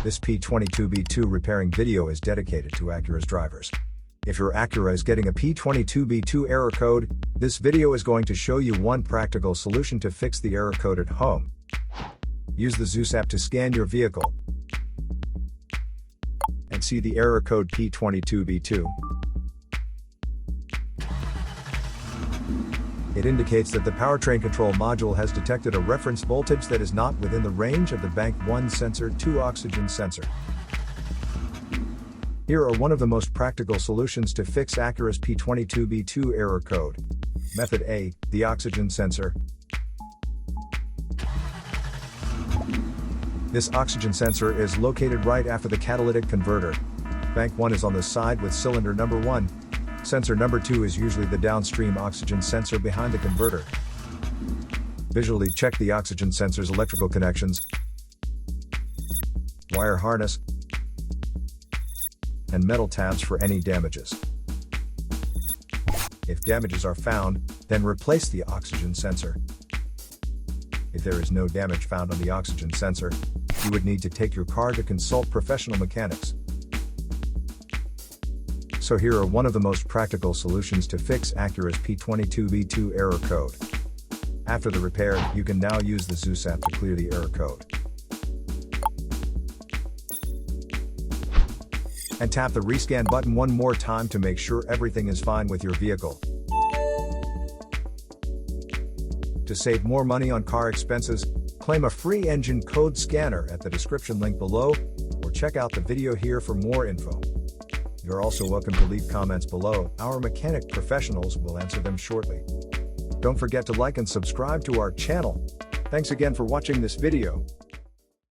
This P22B2 repairing video is dedicated to Acura's drivers. If your Acura is getting a P22B2 error code, this video is going to show you one practical solution to fix the error code at home. Use the Zeus app to scan your vehicle and see the error code P22B2. It indicates that the powertrain control module has detected a reference voltage that is not within the range of the Bank 1 sensor 2 oxygen sensor. Here are one of the most practical solutions to fix Acura's P22B2 error code. Method A, the oxygen sensor. This oxygen sensor is located right after the catalytic converter. Bank 1 is on the side with cylinder number 1. Sensor number 2 is usually the downstream oxygen sensor behind the converter. Visually check the oxygen sensor's electrical connections, wire harness, and metal tabs for any damages. If damages are found, then replace the oxygen sensor. If there is no damage found on the oxygen sensor, you would need to take your car to consult professional mechanics. So here are one of the most practical solutions to fix Acura's P22B2 error code. After the repair, you can now use the Zeus app to clear the error code. And tap the rescan button one more time to make sure everything is fine with your vehicle. To save more money on car expenses, claim a free engine code scanner at the description link below, or check out the video here for more info. You're also welcome to leave comments below. Our mechanic professionals will answer them shortly. Don't forget to like and subscribe to our channel. Thanks again for watching this video.